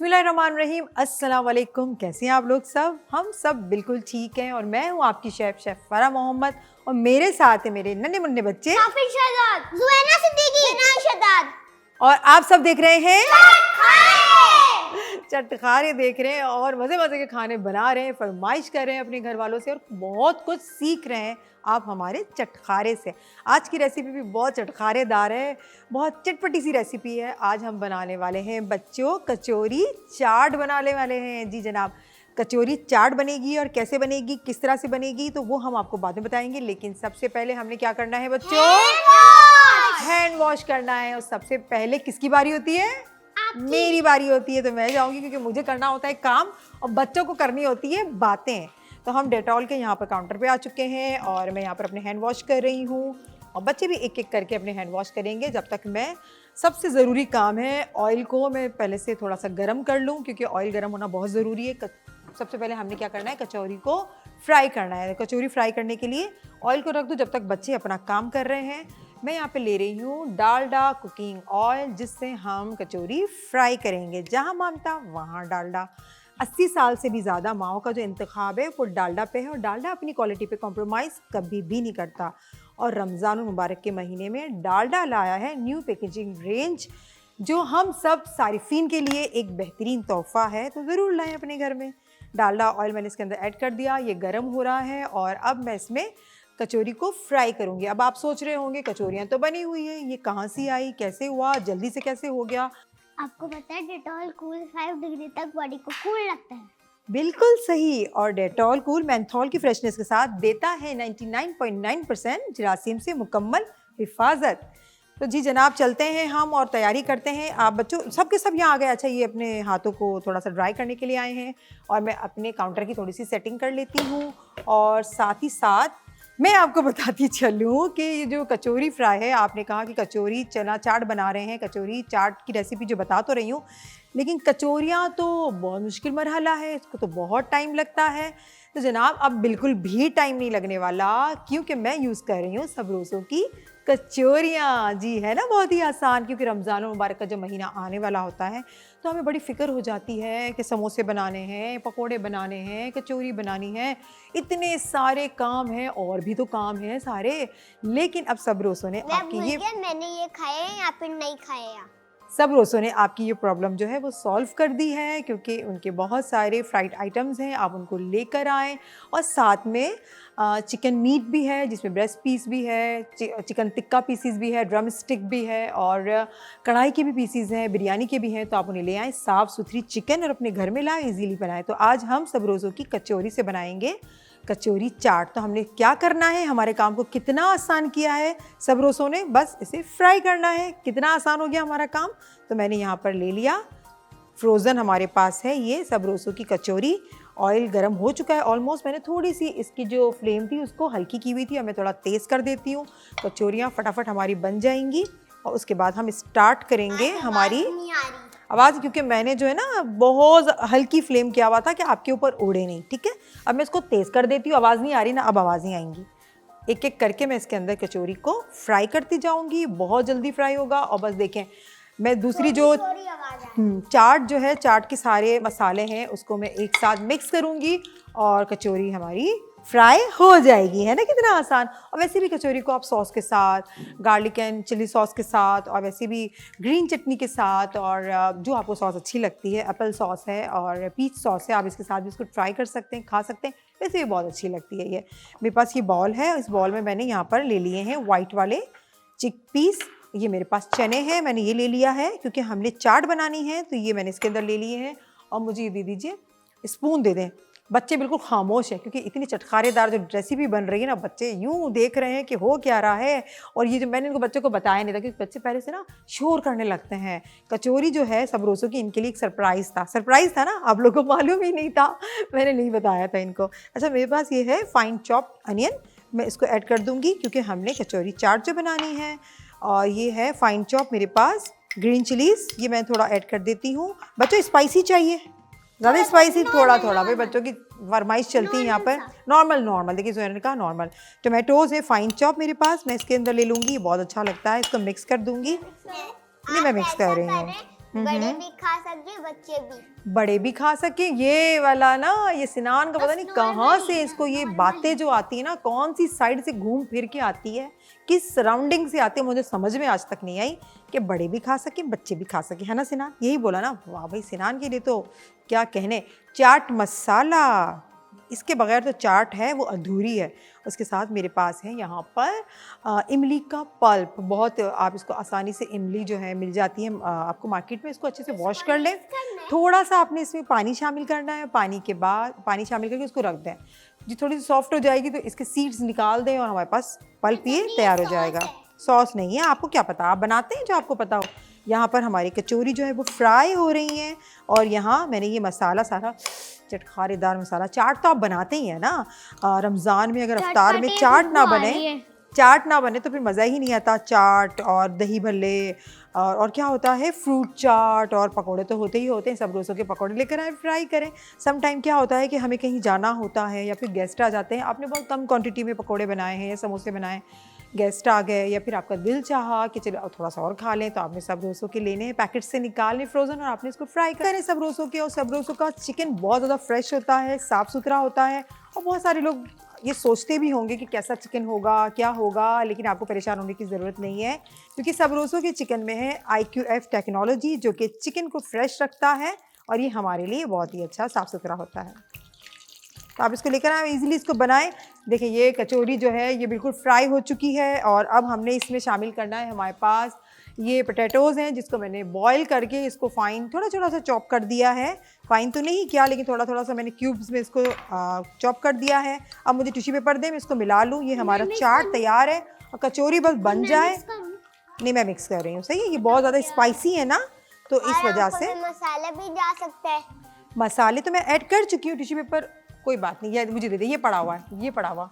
बिस्मिल्लाहिर्रहमानिर्रहीम, अस्सलाम वालेकुम। कैसे हैं आप लोग सब? हम सब बिल्कुल ठीक हैं और मैं हूँ आपकी शेफ़ फरा मोहम्मद और मेरे साथ है मेरे नन्हे मुन्ने बच्चे और आप सब देख रहे हैं चटखारे देख रहे हैं और मज़े मज़े के खाने बना रहे हैं, फरमाइश कर रहे हैं अपने घर वालों से और बहुत कुछ सीख रहे हैं आप हमारे चटखारे से। आज की रेसिपी भी बहुत चटखारेदार है, बहुत चटपटी सी रेसिपी है। आज हम बनाने वाले हैं बच्चों कचौरी चाट बनाने वाले हैं। जी जनाब, कचौरी चाट बनेगी और कैसे बनेगी, किस तरह से बनेगी, तो वो हम आपको बाद में बताएंगे। लेकिन सबसे पहले हमने क्या करना है बच्चों? हैंड वॉश करना है। और सबसे पहले किसकी बारी होती है? मेरी बारी होती है। तो मैं जाऊंगी क्योंकि मुझे करना होता है काम और बच्चों को करनी होती है बातें। तो हम डेटॉल के यहाँ पर काउंटर पे आ चुके हैं और मैं यहाँ पर अपने हैंड वॉश कर रही हूँ और बच्चे भी एक एक करके अपने हैंड वॉश करेंगे। जब तक मैं सबसे ज़रूरी काम है ऑयल को मैं पहले से थोड़ा सा गर्म कर लूँ क्योंकि ऑयल गर्म होना बहुत ज़रूरी है। सबसे पहले हमने क्या करना है, कचौरी को फ्राई करना है। कचौरी फ्राई करने के लिए ऑयल को रख दो जब तक बच्चे अपना काम कर रहे हैं। मैं यहाँ पे ले रही हूँ डालडा कुकिंग ऑयल, जिससे हम कचौरी फ्राई करेंगे। जहाँ मानता वहाँ डालडा। 80 साल से भी ज़्यादा माओ का जो इंतखाब है वो डालडा पे है और डालडा अपनी क्वालिटी पे कॉम्प्रोमाइज़ कभी भी नहीं करता। और रमज़ान मुबारक के महीने में डालडा लाया है न्यू पैकेजिंग रेंज, जो हम सब सारिफीन के लिए एक बेहतरीन तोहफ़ा है, तो ज़रूर लाएँ अपने घर में। डालडा ऑयल मैंने इसके अंदर ऐड कर दिया, ये गर्म हो रहा है और अब मैं इसमें कचौरी को फ्राई करूंगी। अब आप सोच रहे होंगे कचौरियाँ तो बनी हुई हैं, ये कहाँ से आई, कैसे हुआ, जल्दी से कैसे हो गया? आपको पता है डेटॉल कूल 5 डिग्री तक बॉडी को कूल रखता है। बिल्कुल सही। और डेटॉल कूल मेंथॉल की फ्रेशनेस के साथ देता है 99.9% जरासीम से मुकम्मल हिफाजत। तो जी जनाब, चलते हैं हम और तैयारी करते हैं। आप बच्चों सबके सब यहाँ आ गए। अच्छा, ये अपने हाथों को थोड़ा सा ड्राई करने के लिए आए हैं और मैं अपने काउंटर की थोड़ी सी सेटिंग कर लेती हूँ। और साथ ही साथ मैं आपको बताती चलूँ कि ये जो कचौरी फ्राई है, आपने कहा कि कचौरी चना चाट बना रहे हैं। कचौरी चाट की रेसिपी जो बता तो रही हूँ, लेकिन कचौरियाँ तो बहुत मुश्किल मरहला है, इसको तो बहुत टाइम लगता है। तो जनाब अब बिल्कुल भी टाइम नहीं लगने वाला क्योंकि मैं यूज़ कर रही हूँ सब रोज़ों की कचौरियाँ। जी है ना, बहुत ही आसान। क्योंकि रमज़ान मुबारक का जब महीना आने वाला होता है तो हमें बड़ी फ़िक्र हो जाती है कि समोसे बनाने हैं, पकोड़े बनाने हैं, कचौरी बनानी है, इतने सारे काम हैं और भी तो काम हैं सारे। लेकिन अब सब रोज़ों ने मैंने ये खाए हैं या फिर नहीं खाए हैं। सब रोज़ों ने आपकी ये प्रॉब्लम जो है वो सॉल्व कर दी है क्योंकि उनके बहुत सारे फ्राइड आइटम्स हैं, आप उनको लेकर आएँ। और साथ में चिकन मीट भी है जिसमें ब्रेस्ट पीस भी है, चिकन टिक्का पीसीस भी है, ड्रम स्टिक भी है और कढ़ाई के भी पीसीस हैं, बिरयानी के भी हैं। तो आप उन्हें ले आएँ, साफ़ सुथरी चिकन, और अपने घर में लाएँ, इजीली बनाएँ। तो आज हम सब रोज़ों की कचौरी से बनाएंगे कचौरी चाट। तो हमने क्या करना है, हमारे काम को कितना आसान किया है सब रोज़ों ने, बस इसे फ्राई करना है। कितना आसान हो गया हमारा काम। तो मैंने यहाँ पर ले लिया फ्रोज़न, हमारे पास है ये सब रोज़ों की कचौरी। ऑयल गर्म हो चुका है ऑलमोस्ट। मैंने थोड़ी सी इसकी जो फ्लेम थी उसको हल्की की हुई थी, अब मैं थोड़ा तेज़ कर देती हूँ। कचौरियाँ फटाफट हमारी बन जाएंगी और उसके बाद हम स्टार्ट करेंगे हमारी आवाज़, क्योंकि मैंने जो है ना बहुत हल्की फ्लेम किया हुआ था कि आपके ऊपर उड़े नहीं। ठीक है, अब मैं इसको तेज़ कर देती हूँ। आवाज़ नहीं आ रही ना? अब आवाज़ें आएंगी। एक एक करके मैं इसके अंदर कचौरी को फ्राई करती जाऊँगी, बहुत जल्दी फ्राई होगा। और बस देखें, मैं दूसरी जो चाट जो है, चाट के सारे मसाले हैं उसको मैं एक साथ मिक्स करूँगी और कचौरी हमारी फ्राई हो जाएगी। है ना, कितना आसान। और वैसे भी कचौरी को आप सॉस के साथ, गार्लिक एंड चिली सॉस के साथ, और वैसे भी ग्रीन चटनी के साथ, और जो आपको सॉस अच्छी लगती है, एप्पल सॉस है और पीच सॉस है, आप इसके साथ भी इसको ट्राई कर सकते हैं, खा सकते हैं। वैसे भी बहुत अच्छी लगती है ये। मेरे पास ये बॉल है, इस बॉल में मैंने यहाँ पर ले लिए हैं वाइट वाले चिक पीस। ये मेरे पास चने हैं, मैंने ये ले लिया है क्योंकि हमने चाट बनानी है, तो ये मैंने इसके अंदर ले लिए हैं। और मुझे ये दे दीजिए, स्पून दे दें। बच्चे बिल्कुल खामोश हैं क्योंकि इतनी चटखारेदार जो रेसिपी बन रही है ना, बच्चे यूं देख रहे हैं कि हो क्या रहा है। और ये जो मैंने इनको बच्चों को बताया नहीं था क्योंकि बच्चे पहले से ना शोर करने लगते हैं। कचौरी जो है सब रोज़ों की इनके लिए एक सरप्राइज़ था ना, आप लोगों को मालूम ही नहीं था, मैंने नहीं बताया था इनको। अच्छा, मेरे पास ये है फाइन चॉप्ड अनियन, मैं इसको ऐड कर दूँगी क्योंकि हमने कचौरी चाट जो बनानी है। और ये है फाइन चॉप मेरे पास ग्रीन चिलीज़, ये मैं थोड़ा ऐड कर देती हूँ। बच्चों स्पाइसी चाहिए? ज़्यादा स्पाइसी? थोड़ा थोड़ा, भाई बच्चों की फरमाइश चलती है यहाँ पर। नॉर्मल देखिए, जोहर ने कहा नॉर्मल। टोमेटोज़ है फाइन चॉप मेरे पास, मैं इसके अंदर ले लूँगी, बहुत अच्छा लगता है। इसको मिक्स कर दूँगी। नहीं, मैं मिक्स कर रही हूँ। बड़े भी खा सकते, बच्चे भी। बड़े भी खा सके। ये वाला ना, ये सिनान का पता बस नहीं normal कहाँ ही से है, इसको ये normal बातें जो आती है ना, कौन सी साइड से घूम फिर के आती है, किस सराउंडिंग से आती है, मुझे समझ में आज तक नहीं आई कि बड़े भी खा सके बच्चे भी खा सके, है ना सिनान? यही बोला ना? वाह भाई, सिनान के लिए तो क्या कहने। चाट मसाला, इसके बगैर तो चाट है वो अधूरी है। उसके साथ मेरे पास है यहाँ पर इमली का पल्प। बहुत आप इसको आसानी से, इमली जो है मिल जाती है आपको मार्केट में। इसको अच्छे से वॉश कर लें। थोड़ा सा आपने इसमें पानी शामिल करना है। पानी के बाद पानी शामिल करके उसको रख दें। जी थोड़ी सी सॉफ्ट हो जाएगी तो इसके सीड्स निकाल दें और हमारे पास पल्प ये तैयार हो जाएगा। सॉस नहीं है, आपको क्या पता, आप बनाते हैं जो आपको पता हो। यहाँ पर हमारी कचौरी जो है वो फ्राई हो रही हैं और यहाँ मैंने ये मसाला सारा, चटखारेदार मसाला। चाट तो आप बनाते ही हैं ना, रमज़ान में अगर अफ्तार में चाट ना बने तो फिर मज़ा ही नहीं आता। चाट और दही भल्ले और क्या होता है, फ्रूट चाट और पकोड़े तो होते ही होते हैं। सब रोज़ों के पकोड़े लेकर आए, फ्राई करें। सम टाइम क्या होता है कि हमें कहीं जाना होता है या फिर गेस्ट आ जाते हैं, आपने बहुत कम क्वांटिटी में पकोड़े बनाए हैं या समोसे बनाए, गेस्ट आ गए या फिर आपका दिल चाहा कि चलो थोड़ा सा और खा लें, तो आपने सब रोज़ों के लेने हैं, पैकेट से निकालने फ्रोज़न, और आपने इसको फ्राई करें सब रोज़ों के। और सब रोज़ों का चिकन बहुत ज़्यादा फ्रेश होता है, साफ़ सुथरा होता है। और बहुत सारे लोग ये सोचते भी होंगे कि कैसा चिकन होगा, क्या होगा, लेकिन आपको परेशान होने की ज़रूरत नहीं है, क्योंकि सब रोज़ों के चिकन में है IQF टेक्नोलॉजी, जो कि चिकन को फ्रेश रखता है और ये हमारे लिए बहुत ही अच्छा साफ़ सुथरा होता है। तो आप इसको लेकर आए, इजीली इसको बनाएं। देखिए ये कचौरी जो है ये बिल्कुल फ्राई हो चुकी है और अब हमने इसमें शामिल करना है, हमारे पास ये पोटैटोज़ हैं जिसको मैंने बॉईल करके इसको फाइन थोड़ा थोड़ा सा चॉप कर दिया है। फाइन तो नहीं किया, लेकिन थोड़ा थोड़ा सा मैंने क्यूब्स में इसको चॉप कर दिया है। अब मुझे टिश्यू पेपर दें, मैं इसको मिला लूँ। ये हमारा चाट तैयार है और कचौरी बस बन जाए। नहीं, मैं मिक्स कर रही हूँ, सही है। ये बहुत ज़्यादा स्पाइसी है ना, तो इस वजह से मसाले भी जा सकते हैं। मसाले तो मैं ऐड कर चुकी हूँ। टिश्यू पेपर कोई बात नहीं, ये मुझे दे दे, ये पड़ा हुआ है, ये पड़ा हुआ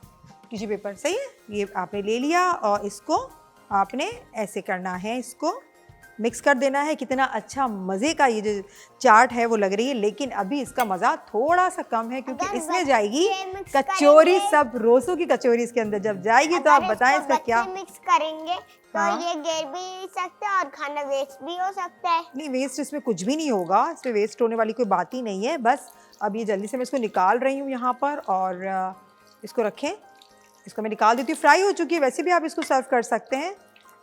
टिश्यू पेपर, सही है। ये आपने ले लिया और इसको आपने ऐसे करना है, इसको मिक्स कर देना है। कितना अच्छा मज़े का ये जो चाट है वो लग रही है, लेकिन अभी इसका मज़ा थोड़ा सा कम है क्योंकि इसमें जाएगी कचौरी। सब रोज़ों की कचौरी इसके अंदर जब जाएगी तो आप बताएं इसका क्या। मिक्स करेंगे तो ये गिर भी सकते हैं और खाना वेस्ट भी हो सकता है। नहीं, वेस्ट इसमें कुछ भी नहीं होगा, इसमें वेस्ट होने वाली कोई बात ही नहीं है। बस अब ये जल्दी से मैं इसको निकाल रही हूँ यहाँ पर, और इसको रखें। इसको मैं निकाल देती हूँ, फ्राई हो चुकी है। वैसे भी आप इसको सर्व कर सकते हैं।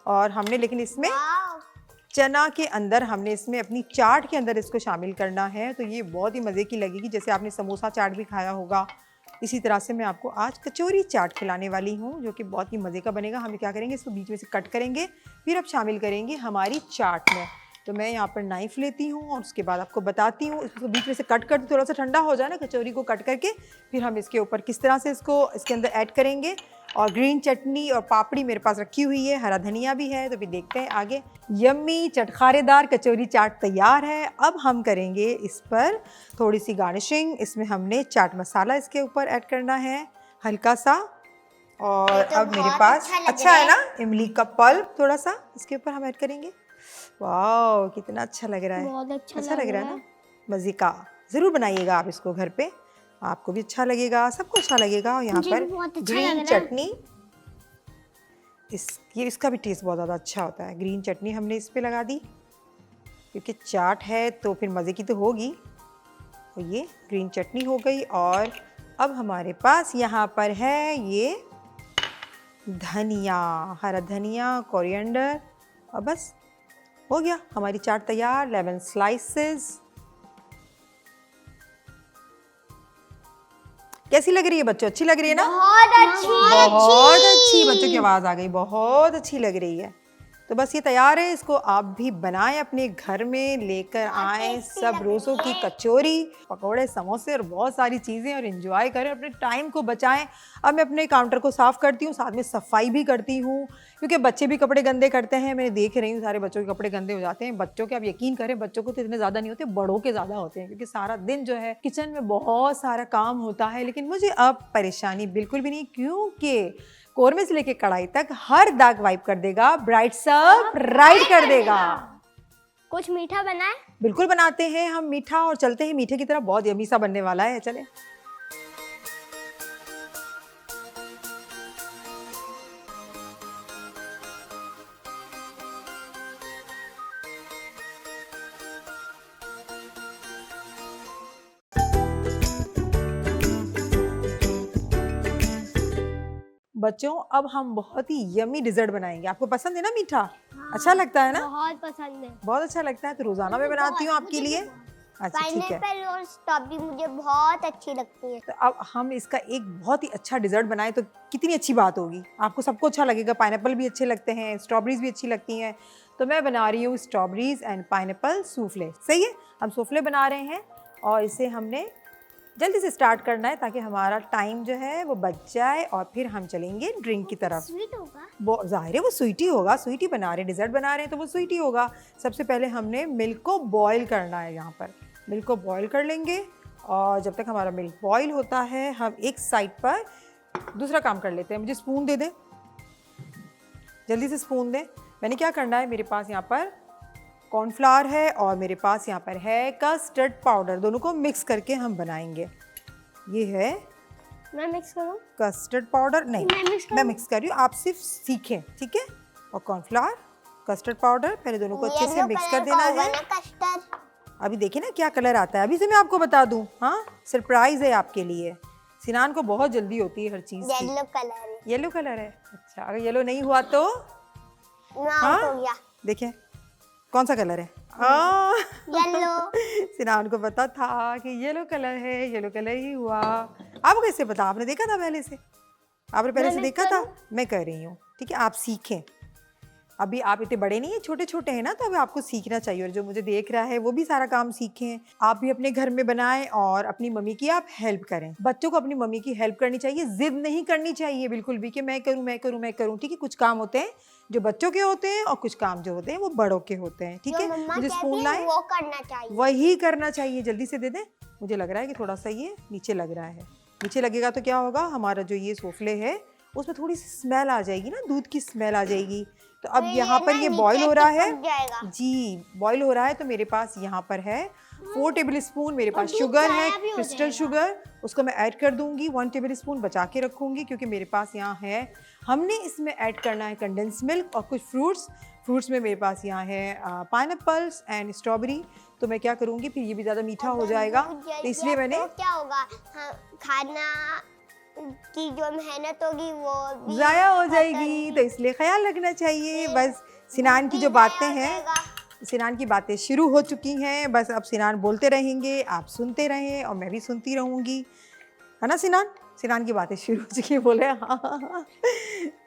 और हमने लेकिन इसमें चना के अंदर, हमने इसमें अपनी चाट के अंदर इसको शामिल करना है, तो ये बहुत ही मज़े की लगेगी। जैसे आपने समोसा चाट भी खाया होगा, इसी तरह से मैं आपको आज कचौरी चाट खिलाने वाली हूँ, जो कि बहुत ही मज़े का बनेगा। हम क्या करेंगे, इसको बीच में से कट करेंगे, फिर अब शामिल करेंगे हमारी चाट में। तो मैं यहाँ पर नाइफ़ लेती हूँ और उसके बाद आपको बताती हूँ। इसको बीच में से कट कर, थोड़ा सा ठंडा हो जाए ना कचौरी को कट करके, फिर हम इसके ऊपर किस तरह से इसको इसके अंदर ऐड करेंगे। और ग्रीन चटनी और पापड़ी मेरे पास रखी हुई है, हरा धनिया भी है, तो फिर देखते हैं आगे। यम्मी चटखारेदार कचौरी चाट तैयार है। अब हम करेंगे इस पर थोड़ी सी गार्निशिंग। इसमें हमने चाट मसाला इसके ऊपर ऐड करना है हल्का सा। और तो अब मेरे पास अच्छा है ना, इमली का पल्प थोड़ा सा इसके ऊपर हम ऐड करेंगे। वाह, कितना अच्छा लग रहा है, बहुत अच्छा लग रहा है ना, मज़े का। ज़रूर बनाइएगा आप इसको घर पे, आपको भी अच्छा लगेगा, सबको अच्छा लगेगा। और यहाँ पर ग्रीन चटनी, इसका भी टेस्ट बहुत ज़्यादा अच्छा होता है। ग्रीन चटनी हमने इस पे लगा दी, क्योंकि चाट है तो फिर मज़े की तो होगी। तो ये ग्रीन चटनी हो गई। और अब हमारे पास यहाँ पर है ये धनिया, हरा धनिया, कोरिएंडर, और बस हो गया हमारी चाट तैयार। 11 स्लाइसेस। कैसी लग रही है बच्चों, अच्छी लग रही है ना? बहुत अच्छी, बहुत अच्छी। बच्चों की आवाज़ आ गई, बहुत अच्छी लग रही है। तो बस ये तैयार है, इसको आप भी बनाएं, अपने घर में लेकर आएँ सब रोज़ों की कचौरी, पकोड़े, समोसे और बहुत सारी चीज़ें, और एंजॉय करें, अपने टाइम को बचाएं। अब मैं अपने काउंटर को साफ़ करती हूँ, साथ में सफाई भी करती हूँ, क्योंकि बच्चे भी कपड़े गंदे करते हैं। मैं देख रही हूँ सारे बच्चों के कपड़े गंदे हो जाते हैं। बच्चों के, आप यकीन करें, बच्चों को तो इतने ज़्यादा नहीं होते, बड़ों के ज़्यादा होते हैं, क्योंकि सारा दिन जो है किचन में बहुत सारा काम होता है। लेकिन मुझे अब परेशानी बिल्कुल भी नहीं, क्योंकि कोरमे से लेके कढ़ाई तक हर दाग वाइप कर देगा, ब्राइट सब राइट कर देगा। कुछ मीठा बनाए? बिल्कुल बनाते हैं हम मीठा, और चलते हैं मीठे की तरफ। बहुत यम्मी सा बनने वाला है, चले। बच्चों अब हम बहुत ही यमी डिजर्ट बनाएंगे। आपको पसंद है ना मीठा? अच्छा लगता है ना? बहुत पसंद है। बहुत अच्छा लगता है, तो रोजाना मैं बनाती हूँ आपके लिए। अच्छा ठीक है। पाइनएप्पल और स्ट्रॉबेरी मुझे बहुत अच्छी लगती है। तो अब हम इसका एक बहुत ही अच्छा डिजर्ट बनाए तो कितनी अच्छी बात होगी। आपको सबको अच्छा लगेगा, पाइनएप्पल भी अच्छे लगते हैं, स्ट्रॉबेरीज भी अच्छी लगती हैं। तो मैं बना रही हूँ स्ट्रॉबेरीज एंड पाइनएप्पल सूफले। सही है, हम सूफले बना रहे हैं और इसे हमने जल्दी से स्टार्ट करना है ताकि हमारा टाइम जो है वो बच जाए और फिर हम चलेंगे ड्रिंक की तरफ। स्वीट होगा? वो जाहिर है वो स्वीटी होगा, स्वीटी बना रहे हैं, डिजर्ट बना रहे हैं तो वो स्वीटी होगा। सबसे पहले हमने मिल्क को बॉईल करना है। यहाँ पर मिल्क को बॉईल कर लेंगे और जब तक हमारा मिल्क बॉईल होता है हम एक साइड पर दूसरा काम कर लेते हैं। मुझे स्पून दे दें, जल्दी से स्पून दें। मैंने क्या करना है, मेरे पास यहाँ पर कॉर्नफ्लावर है और मेरे पास यहाँ पर है कस्टर्ड पाउडर। दोनों को मिक्स करके हम बनाएंगे। ये है, मैं मिक्स करूं? कस्टर्ड पाउडर नहीं, मैं मिक्स कर रही हूँ, आप सिर्फ सीखें, ठीक है। और कॉर्नफ्लावर, कस्टर्ड पाउडर, पहले दोनों को अच्छे से मिक्स कर देना है। अभी देखिए ना क्या कलर आता है, अभी से मैं आपको बता दूं। हाँ, सरप्राइज है आपके लिए। सिनान को बहुत जल्दी होती है हर चीज की। येलो कलर है। येलो कलर है? अच्छा, अगर येलो नहीं हुआ तो हाँ देखें कौन सा कलर है। येलो। सिनान को पता था कि येलो कलर है, येलो कलर ही हुआ। आपको कैसे पता? आपने देखा था पहले से? आपने पहले से देखा था? मैं कर रही हूँ, ठीक है। आप सीखें, अभी आप इतने बड़े नहीं हैं, छोटे छोटे हैं ना, तो अभी आपको सीखना चाहिए। और जो मुझे देख रहा है वो भी सारा काम सीखें। आप भी अपने घर में बनाएं और अपनी मम्मी की आप हेल्प करें। बच्चों को अपनी मम्मी की हेल्प करनी चाहिए, जिद नहीं करनी चाहिए बिल्कुल भी कि मैं करूं मैं करूं मैं करूं, ठीक है। कुछ काम होते हैं जो बच्चों के होते हैं और कुछ काम जो होते हैं वो बड़ों के होते हैं, ठीक है। मुझे स्पून लाएं, वो करना चाहिए, वही करना चाहिए। जल्दी से दे दें। मुझे लग रहा है कि थोड़ा सा ये नीचे लग रहा है। नीचे लगेगा तो क्या होगा, हमारा जो ये सूफले है उसमें थोड़ी सी स्मेल आ जाएगी ना, दूध की स्मेल आ जाएगी। तो अब यहाँ पर ये बॉईल हो रहा है जी, बॉईल हो रहा है। तो मेरे पास यहाँ पर है 4 टेबल स्पून, मेरे पास शुगर है, क्रिस्टल शुगर, उसको मैं ऐड कर दूंगी। 1 टेबल स्पून बचा के रखूंगी क्योंकि मेरे पास यहाँ है। हमने इसमें ऐड करना है कंडेंस मिल्क और कुछ फ्रूट्स में मेरे पास यहाँ है पाइनएप्पल्स एंड स्ट्रॉबेरी। तो मैं क्या करूँगी, फिर ये भी ज़्यादा मीठा हो जाएगा, तो इसलिए मैंने क्या होगा, खाना की जो मेहनत होगी वो ज़ाया हो जाएगी, तो इसलिए ख्याल रखना चाहिए। बस सिनान की जो बातें हैं, सिनान की बातें शुरू हो चुकी हैं। बस अब सिनान बोलते रहेंगे, आप सुनते रहें और मैं भी सुनती रहूँगी, है ना सिनान? सिनान की बातें शुरू हो चुकी है, बोले हाँ।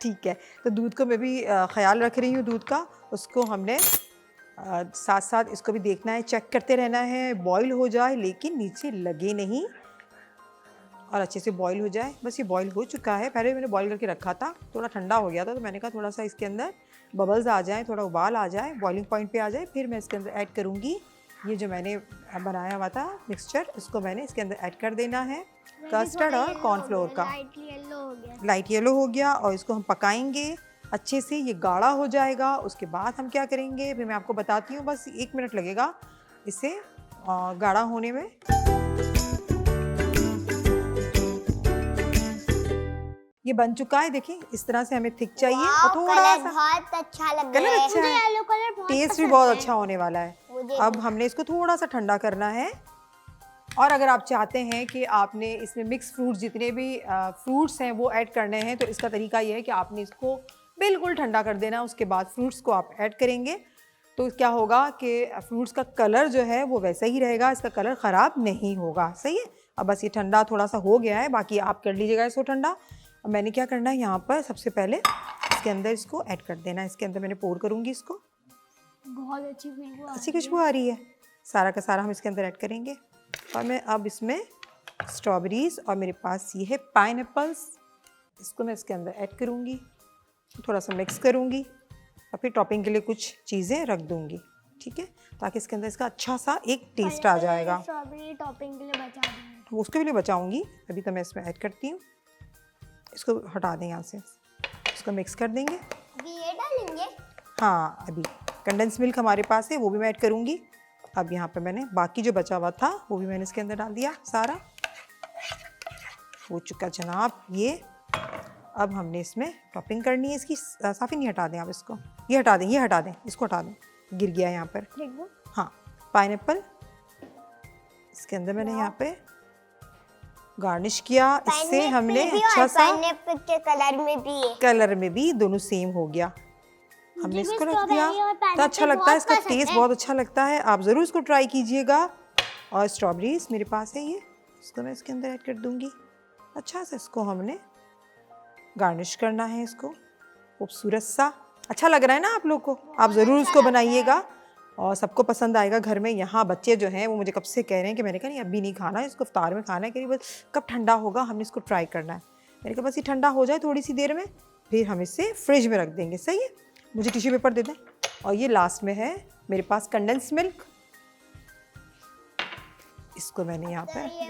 ठीक है, तो दूध को मैं भी ख्याल रख रही हूँ दूध का। उसको हमने साथ साथ इसको भी देखना है, चेक करते रहना है, बॉईल हो जाए लेकिन नीचे लगे नहीं और अच्छे से बॉईल हो जाए। बस ये बॉईल हो चुका है। पहले मैंने बॉईल करके रखा था, थोड़ा ठंडा हो गया था, तो मैंने कहा थोड़ा सा इसके अंदर बबल्स आ जाए, थोड़ा उबाल आ जाए, बॉइलिंग पॉइंट पे आ जाए, फिर मैं इसके अंदर ऐड करूँगी ये जो मैंने बनाया हुआ था मिक्सचर। इसको मैंने इसके अंदर ऐड कर देना है, कस्टर्ड और कॉर्नफ्लोर का। लाइट येलो हो गया और इसको हम पकाएंगे अच्छे से, ये गाढ़ा हो जाएगा। उसके बाद हम क्या करेंगे फिर मैं आपको बताती हूँ। बस 1 मिनट लगेगा इसे गाढ़ा होने में। ये बन चुका है, देखिए इस तरह से हमें थिक चाहिए और थोड़ा सा बहुत अच्छा लग कलर रहा है। अच्छा है, येलो कलर बहुत टेस्ट भी बहुत अच्छा होने वाला है। अब हमने इसको थोड़ा सा ठंडा करना है। और अगर आप चाहते हैं कि आपने इसमें मिक्स फ्रूट्स, जितने भी फ्रूट्स हैं वो ऐड करने हैं, तो इसका तरीका ये है कि आपने इसको बिल्कुल ठंडा कर देना, उसके बाद फ्रूट्स को आप ऐड करेंगे। तो क्या होगा कि फ्रूट्स का कलर जो है वो वैसा ही रहेगा, इसका कलर ख़राब नहीं होगा। सही है, अब बस ये ठंडा थोड़ा सा हो गया है, बाकी आप कर लीजिएगा इसको ठंडा। अब मैंने क्या करना है, यहाँ पर सबसे पहले इसके अंदर इसको ऐड कर देना है। इसके अंदर मैंने पोर करूँगी इसको। बहुत अच्छी खुशबू आ रही है। सारा का सारा हम इसके अंदर ऐड करेंगे और मैं अब इसमें स्ट्रॉबेरीज और मेरे पास ये है पाइनएप्पल्स, इसको मैं इसके अंदर ऐड करूँगी, थोड़ा सा मिक्स करूँगी और फिर टॉपिंग के लिए कुछ चीज़ें रख दूँगी, ठीक है, ताकि इसके अंदर इसका अच्छा सा एक टेस्ट आ जाएगा। स्ट्रॉबेरी टॉपिंग के लिए बचा दूँगी, उसके लिए बचाऊँगी। अभी तो मैं इसमें ऐड करती हूँ, इसको हटा दें यहाँ से, इसको मिक्स कर देंगे। अभी ये डालेंगे? हाँ, अभी कंडेंस मिल्क हमारे पास है, वो भी मैं ऐड करूँगी। अब यहाँ पे मैंने बाकी जो बचा हुआ था वो भी मैंने इसके अंदर डाल दिया, सारा हो चुका जनाब ये। अब हमने इसमें टॉपिंग करनी है इसकी। साफ़ी नहीं हटा दें आप इसको, ये हटा दें, ये हटा दें, इसको हटा दें, गिर गया यहाँ पर। हाँ, पाइनएप्पल इसके अंदर मैंने यहाँ पे गार्निश किया। इससे हमने अच्छा सा पाइनएप्पल के कलर में भी है। कलर में भी दोनों सेम हो गया। हमने इसको रख दिया और तो अच्छा लगता है, इसका टेस्ट बहुत अच्छा लगता है। आप ज़रूर इसको ट्राई कीजिएगा। और स्ट्रॉबेरीज मेरे पास है, ये इसको मैं इसके अंदर ऐड कर दूंगी। अच्छा से इसको हमने गार्निश करना है, इसको खूबसूरत सा। अच्छा लग रहा है ना आप लोग को? आप ज़रूर इसको बनाइएगा और सबको पसंद आएगा घर में। यहाँ बच्चे जो हैं वो मुझे कब से कह रहे हैं कि मैंने कहा नहीं अभी नहीं खाना, इसको इफ्तार में खाना है। कह रही बस कब ठंडा होगा, हमने इसको ट्राई करना है। मैंने कहा बस ये ठंडा हो जाए थोड़ी सी देर में, फिर हम इसे फ्रिज में रख देंगे। सही है, मुझे टिश्यू पेपर दे दें। और ये लास्ट में है मेरे पास कंडेंस मिल्क। इसको मैंने यहाँ पर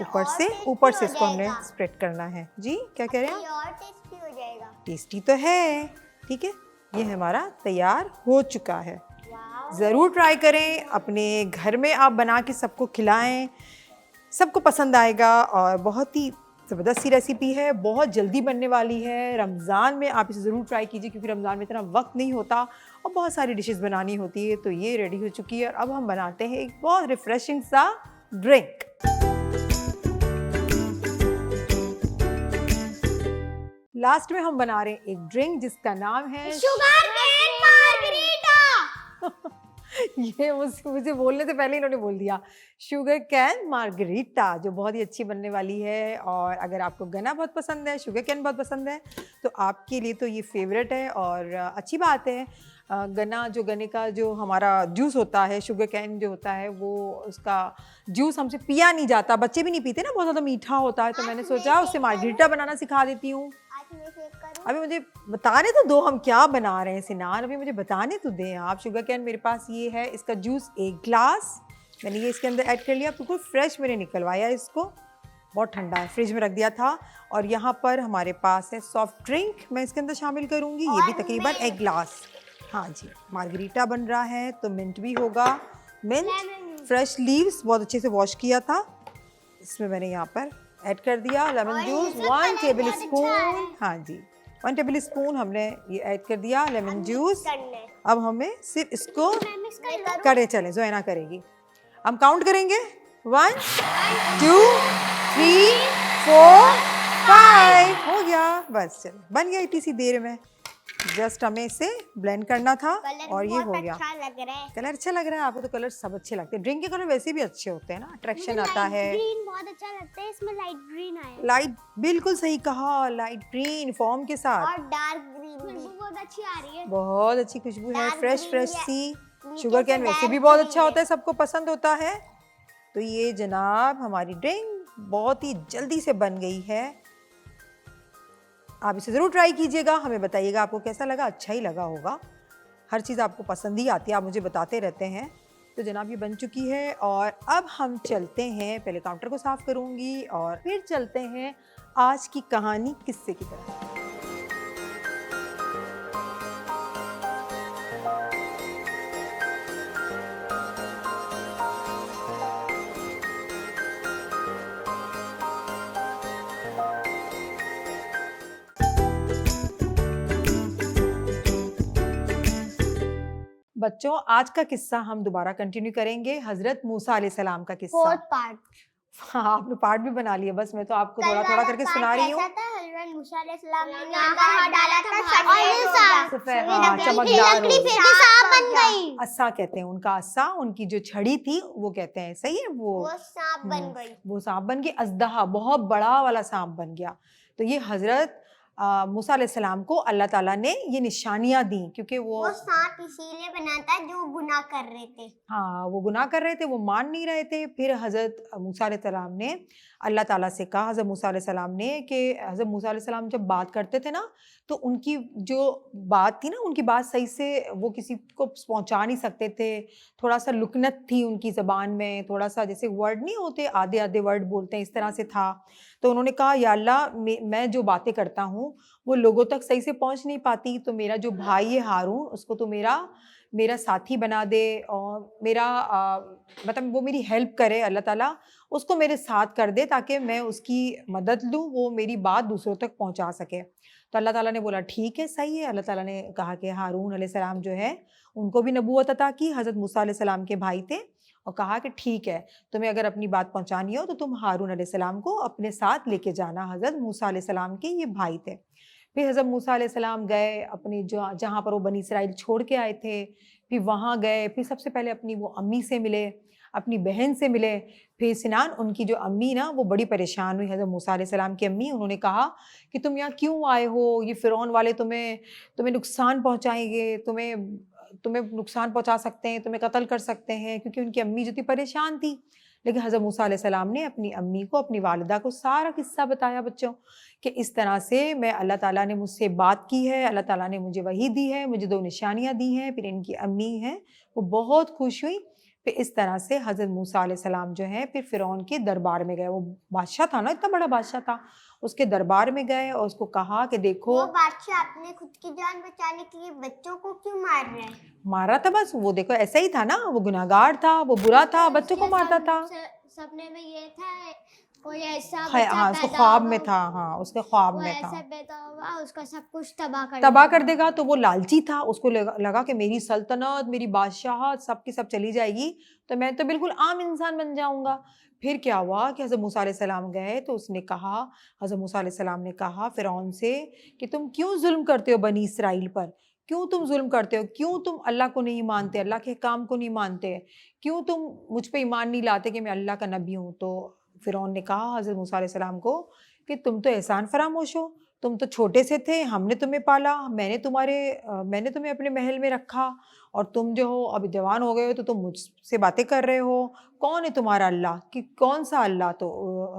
ऊपर से इसको हमने स्प्रेड करना है। जी क्या कह रहे हैं आप? और टेस्टी हो जाएगा। टेस्टी तो है, ठीक है। ये हमारा तैयार हो चुका है। ज़रूर ट्राई करें, अपने घर में आप बना के सबको खिलाएं, सबको पसंद आएगा। और बहुत ही ज़बरदस्त सी रेसिपी है, बहुत जल्दी बनने वाली है। रमज़ान में आप इसे ज़रूर ट्राई कीजिए, क्योंकि रमज़ान में इतना वक्त नहीं होता और बहुत सारी डिशेस बनानी होती है। तो ये रेडी हो चुकी है और अब हम बनाते हैं एक बहुत रिफ्रेशिंग सा ड्रिंक। लास्ट में हम बना रहे हैं एक ड्रिंक जिसका नाम है शुगरकेन मार्गरीटा। ये मुझे बोलने से पहले इन्होंने बोल दिया, शुगर कैन मार्गरीटा, जो बहुत ही अच्छी बनने वाली है। और अगर आपको गन्ना बहुत पसंद है, शुगर कैन बहुत पसंद है, तो आपके लिए तो ये फेवरेट है। और अच्छी बात है, गन्ने का जो हमारा जूस होता है, शुगर कैन जो होता है, वो उसका जूस हमसे पिया नहीं जाता, बच्चे भी नहीं पीते ना, बहुत ज़्यादा मीठा होता है। तो मैंने सोचा उससे मार्गरीटा बनाना सिखा देती हूँ। अभी मुझे बताने तो दो हम क्या बना रहे हैं सिनार, अभी मुझे बताने तो दें आप। शुगर कैन मेरे पास ये है, इसका जूस 1 ग्लास मैंने ये इसके अंदर ऐड कर लिया। बिल्कुल फ्रेश मैंने निकलवाया इसको, बहुत ठंडा है, फ्रिज में रख दिया था। और यहाँ पर हमारे पास है सॉफ्ट ड्रिंक, मैं इसके अंदर शामिल करूँगी, ये भी तकरीबन 1 ग्लास। हाँ जी, मार्गरीटा बन रहा है तो मिंट भी होगा। मिंट फ्रेश लीव्स बहुत अच्छे से वॉश किया था, इसमें मैंने यहाँ पर ऐड कर दिया। लेमन जूस 1 टेबल स्पून, हाँ जी 1 टेबल स्पून हमने ये ऐड कर दिया लेमन जूस। अब हमें सिर्फ इसको करे चलें, जोएना करेगी। हम काउंट करेंगे 1 2 3 4 5, हो गया, बस चलो बन गया इतनी सी देर में। जस्ट हमें इसे ब्लेंड करना था और ये हो गया। अच्छा लग रहा है। कलर अच्छा लग रहा है आपको? तो कलर सब अच्छे लगते हैं, ड्रिंक के कलर वैसे भी अच्छे होते हैं ना, अट्रैक्शन आता है। ग्रीन बहुत अच्छा लगता है, इसमें लाइट ग्रीन आया। लाइट, बिल्कुल सही कहा, लाइट ग्रीन फॉर्म के साथ। और डार्क ग्रीन भी बहुत अच्छी आ रही है। बहुत अच्छी खुशबू है, Dark फ्रेश green फ्रेश या- सी। नीचे शुगर से कैन वैसे dark भी बहुत green अच्छा है। होता है, सबको पसंद होता है। तो ये जनाब हमारी ड्रिंक बहुत ही जल्दी से बन गई है। आप इसे ज़रूर ट्राई कीजिएगा, हमें बताइएगा आपको कैसा लगा। अच्छा ही लगा होगा, हर चीज़ आपको पसंद ही आती है, आप मुझे बताते रहते हैं। तो जनाब ये बन चुकी है और अब हम चलते हैं, पहले काउंटर को साफ़ करूँगी और फिर चलते हैं आज की कहानी किस्से की तरफ। बच्चों आज का किस्सा हम दोबारा कंटिन्यू करेंगे, हजरत मूसा अलैहिस्सलाम का किस्सा। 4th part. हाँ आपने पार्ट भी बना लिया, बस मैं तो आपको थोड़ा थोड़ा करके सुना रही हूँ। हज़रत मूसा अलैहिस्सलाम ने यहाँ डाला था और ये सफ़ेद, हाँ, चमकदार लकड़ी हो फिर भी सांप बन गई। अस्सा कहते हैं उनका, अस्सा उनकी जो छड़ी थी वो कहते हैं, सही है। वो सांप बन गई। वो सांप बन गई, अजदहा बहुत बड़ा वाला सांप बन गया। तो ये हजरत मूसा अलैहिस्सलाम को अल्लाह ताला ने ये निशानियां दी, क्योंकि वो सांप इसीलिए बना था जो गुनाह कर रहे थे। हाँ वो गुनाह कर रहे थे, वो मान नहीं रहे थे। फिर हजरत मूसा अलैहिस्सलाम ने अल्लाह ताला से कहा, हजरत मूसा अलैहिस्सलाम ने, कि हजरत मूसा अलैहिस्सलाम जब बात करते थे ना, तो उनकी जो बात थी ना, उनकी बात सही से वो किसी को पहुंचा नहीं सकते थे। थोड़ा सा लुकनत थी उनकी ज़बान में, थोड़ा सा जैसे वर्ड नहीं होते, आधे आधे वर्ड बोलते हैं, इस तरह से था। तो उन्होंने कहा या अल्लाह, मैं जो बातें करता हूँ वो लोगों तक सही से पहुँच नहीं पाती, तो मेरा जो भाई है हारून, उसको तो मेरा साथी बना दे और मेरा मतलब वो मेरी हेल्प करे, अल्लाह ताला उसको मेरे साथ कर दे ताकि मैं उसकी मदद लूँ, वो मेरी बात दूसरों तक पहुँचा सके। तो अल्लाह ताला ने बोला ठीक है, सही है। अल्लाह ताला ने कहा कि हारून अलैहिस्सलाम जो है उनको भी नबूवत अता की, हज़रत मूसा अलैहिस्सलाम के भाई थे और कहा कि ठीक है, तुम्हें अगर अपनी बात पहुंचानी हो तो तुम हारून अलैहिस्सलाम को अपने साथ लेके जाना। हज़रत मूसा अलैहिस्सलाम के ये भाई थे। फिर हज़रत मूसा अलैहिस्सलाम गए अपने जहाँ पर वो बनी इसराइल छोड़ के आए थे, फिर वहाँ गए। फिर सबसे पहले अपनी वो अम्मी से मिले, अपनी बहन से मिले। फिर सिनान उनकी जो अम्मी ना वो बड़ी परेशान हुई, हज़रत मूसा अलैहिस्सलाम की अम्मी। उन्होंने कहा कि तुम यहाँ क्यों आए हो, ये फ़िरौन वाले तुम्हें नुकसान पहुँचाएंगे, तुम्हें नुकसान पहुँचा सकते हैं, तुम्हें कत्ल कर सकते हैं, क्योंकि उनकी अम्मी जो थी परेशान थी। लेकिन हज़रत मूसा अलैहिस्सलाम ने अपनी अम्मी को, अपनी वालिदा को सारा किस्सा बताया बच्चों, कि इस तरह से मैं अल्लाह ताला ने मुझसे बात की है, अल्लाह ताला ने मुझे वही दी है, मुझे 2 निशानियाँ दी हैं। फिर इनकी अम्मी हैं वो बहुत खुश हुई। फिर इस तरह से हज़रत मूसा अलैहिस्सलाम जो है फिर फ़िरौन के दरबार में गए। वो बादशाह था ना, इतना बड़ा बादशाह था, उसके दरबार में गए और उसको कहा कि देखो, वो बादशाह अपने खुद की जान बचाने के लिए बच्चों को क्यों मार रहे हैं? मारा था बस, वो देखो ऐसा ही था ना, वो गुनाहगार था, वो बुरा था, बच्चों को मारता था। सपने में ये था कोई ऐसा हाँ, बच्चा उसको पैदा ख्वाब होगा, में था, हाँ उसके ख्वाब वो में ऐसा था, पैदा होगा उसका सब कुछ तबाह तबाह कर देगा। तो वो लालची था, उसको लगा कि मेरी सल्तनत, मेरी बादशाहत सब की सब चली जाएगी तो मैं तो बिल्कुल आम इंसान बन जाऊंगा। फिर क्या हुआ कि हज़रत मूसा अलैहिस्सलाम गए तो उसने कहा, हज़रत मूसा अलैहिस्सलाम ने कहा फ़िरौन से कि तुम क्यों जुल्म करते हो बनी इसराइल पर, क्यों तुम जुल्म करते हो, क्यों तुम अल्लाह को नहीं मानते, अल्लाह के काम को नहीं मानते, क्यों तुम मुझ पे ईमान नहीं लाते कि मैं अल्लाह का नबी हूँ। तो फ़िरौन ने कहा हज़रत मूसा अलैहिस्सलाम को कि तुम तो एहसान फरामोश हो, तुम तो छोटे से थे, हमने तुम्हें पाला, मैंने तुम्हें अपने महल में रखा, और तुम जो हो अब जवान हो गए हो तो तुम मुझसे बातें कर रहे हो, कौन है तुम्हारा अल्लाह, कि कौन सा अल्लाह। तो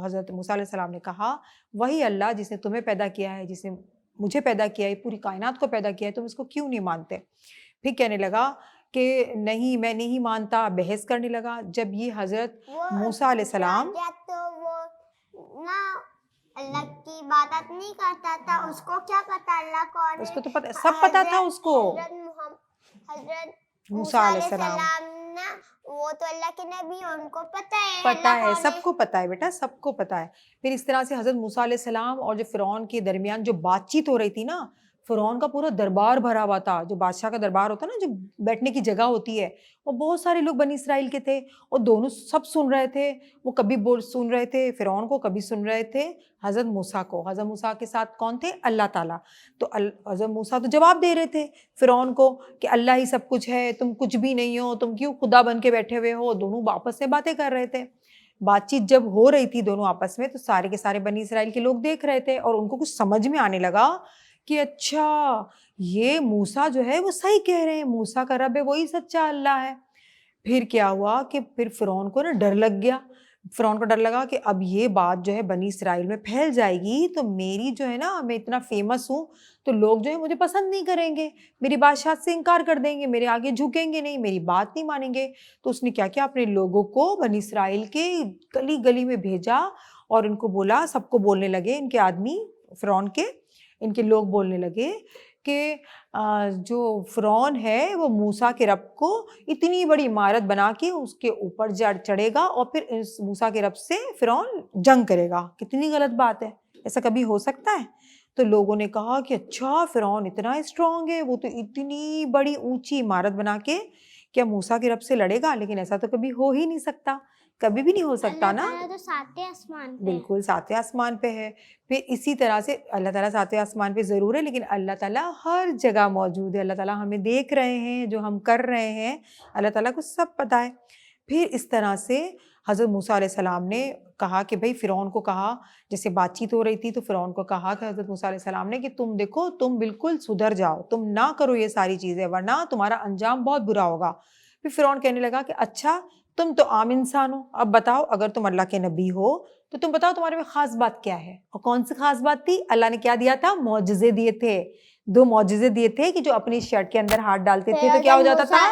हज़रत मूसा अलैहिस्सलाम ने कहा वही अल्लाह जिसने तुम्हें पैदा किया है, जिसने मुझे पैदा किया है, पूरी कायनात को पैदा किया है, तुम इसको क्यों नहीं मानते। फिर कहने लगा कि नहीं मैं नहीं मानता, बहस करने लगा। जब ये हज़रत मूसा अलैहिस्सलाम तो वो ना अल्लाह की इबादत नहीं करता था, उसको क्या पता अल्लाह कौन है? उसको तो पता, सब पता था उसको। हज़रत मूसा अलैहिस्सलाम ना वो तो अल्लाह के नबी हैं, उनको पता है पता अल्लाह है, कौन सबको पता है बेटा, सबको पता है। फिर इस तरह से हज़रत मूसा अलैहिस्सलाम और जो फ़िरौन के दरमियान जो बातचीत हो रही थी ना, फ़िरौन का पूरा दरबार भरा हुआ था। जो बादशाह का दरबार होता है ना, जो बैठने की जगह होती है, वो बहुत सारे लोग बनी इसराइल के थे और दोनों सब सुन रहे थे। वो कभी सुन रहे थे फ़िरौन को, कभी सुन रहे थे हज़रत मूसा को। हज़रत मूसा के साथ कौन थे? अल्लाह ताला। तो हज़रत मूसा तो जवाब दे रहे थे फ़िरौन को कि अल्लाह ही सब कुछ है, तुम कुछ भी नहीं हो, तुम क्यों खुदा बन के बैठे हुए हो। दोनों आपस में बातें कर रहे थे। बातचीत जब हो रही थी दोनों आपस में, तो सारे के सारे बनी इसराइल के लोग देख रहे थे और उनको कुछ समझ में आने लगा कि अच्छा ये मूसा जो है वो सही कह रहे हैं, मूसा का रब है वही सच्चा अल्लाह है। फिर क्या हुआ कि फिर फ़िरौन को ना डर लग गया। फ़िरौन को डर लगा कि अब ये बात जो है बनी इसराइल में फैल जाएगी तो मेरी जो है ना, मैं इतना फेमस हूँ तो लोग जो है मुझे पसंद नहीं करेंगे, मेरी बादशाह से इनकार कर देंगे, मेरे आगे झुकेंगे नहीं, मेरी बात नहीं मानेंगे। तो उसने क्या किया, अपने लोगों को बनी इसराइल के गली गली में भेजा और उनको बोला, सबको बोलने लगे, इनके आदमी फ़िरौन के, इनके लोग बोलने लगे कि जो फ़िरौन है वो मूसा के रब को इतनी बड़ी इमारत बना के उसके ऊपर चढ़ेगा और फिर इस मूसा के रब से फ़िरौन जंग करेगा। कितनी गलत बात है, ऐसा कभी हो सकता है? तो लोगों ने कहा कि अच्छा फ़िरौन इतना स्ट्रॉन्ग है, वो तो इतनी बड़ी ऊंची इमारत बना के क्या मूसा के रब से लड़ेगा? लेकिन ऐसा तो कभी हो ही नहीं सकता, कभी भी नहीं हो सकता ना। अल्लाह ताला तो सातवें आसमान पे है। बिल्कुल सातवें आसमान पे है। फिर इसी तरह से अल्लाह ताला सातवें आसमान पे ज़रूर है, लेकिन अल्लाह ताला हर जगह मौजूद है। अल्लाह ताला हमें देख रहे हैं, जो हम कर रहे हैं, अल्लाह ताला को सब पता है। फिर इस तरह से हज़रत मूसा अलैहिस्सलाम ने कहा कि भाई फ़िरौन को कहा, जैसे बातचीत हो रही थी तो फ़िरौन को कहा कि हज़रत मूसा अलैहिस्सलाम ने कि तुम देखो, तुम बिल्कुल सुधर जाओ, तुम ना करो ये सारी चीज़ें वरना तुम्हारा अंजाम बहुत बुरा होगा। फिर फ़िरौन कहने लगा कि अच्छा तुम तो आम इंसान हो, अब बताओ अगर तुम अल्लाह के नबी हो तो तुम बताओ तुम्हारे में खास बात क्या है। और कौन सी खास बात थी? अल्लाह ने क्या दिया था? मौजिज़े दिए थे। 2 मौजिज़े दिए थे कि जो अपनी शर्ट के अंदर हाथ डालते थे तो क्या हो जाता था?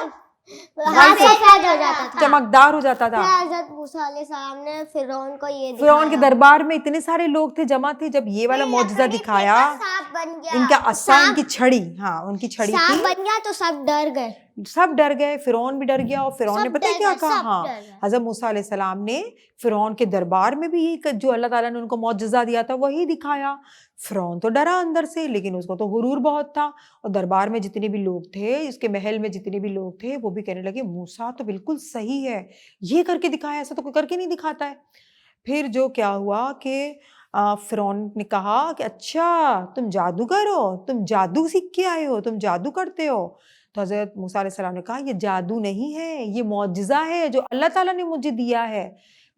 हाथ सफेद हो जाता था, चमकदार हो जाता था। हज़रत मूसा अलैहिस्सलाम ने फ़िरौन को ये फ़िरौन के दरबार में इतने सारे लोग थे, जमा थे, जब ये वाला मौजिज़ा दिखाया, सांप सांप बन गया, इनका असा, सांप इनकी छड़ी, हाँ उनकी छड़ी सांप थी। बन गया तो सब डर गए, सब डर गए, फिरौन भी डर गया। और फिरौन ने सब पता है डर क्या गए, कहा? सब हाँ, डर गए। हज़रत मूसा अलैहिस्सलाम ने फिरौन के दरबार में भी यही जो अल्लाह ताला ने उनको मौजज़ा दिया था वही दिखाया। फिरौन तो डरा अंदर से, लेकिन उसको तो गुरूर बहुत था। और दरबार में जितने भी लोग थे, इसके महल में जितने भी लोग थे, वो भी कहने लगे मूसा तो बिल्कुल सही है, ये करके दिखाया, ऐसा तो कोई करके नहीं दिखाता है। फिर जो क्या हुआ कि फिरौन ने कहा कि अच्छा तुम जादूगर हो, तुम जादू सीख के आए हो, तुम जादू करते हो। तो हज़रत मूसा अलैहिस्सलाम ने कहा ये जादू नहीं है, ये मौजज़ा है जो अल्लाह ताला ने मुझे दिया है।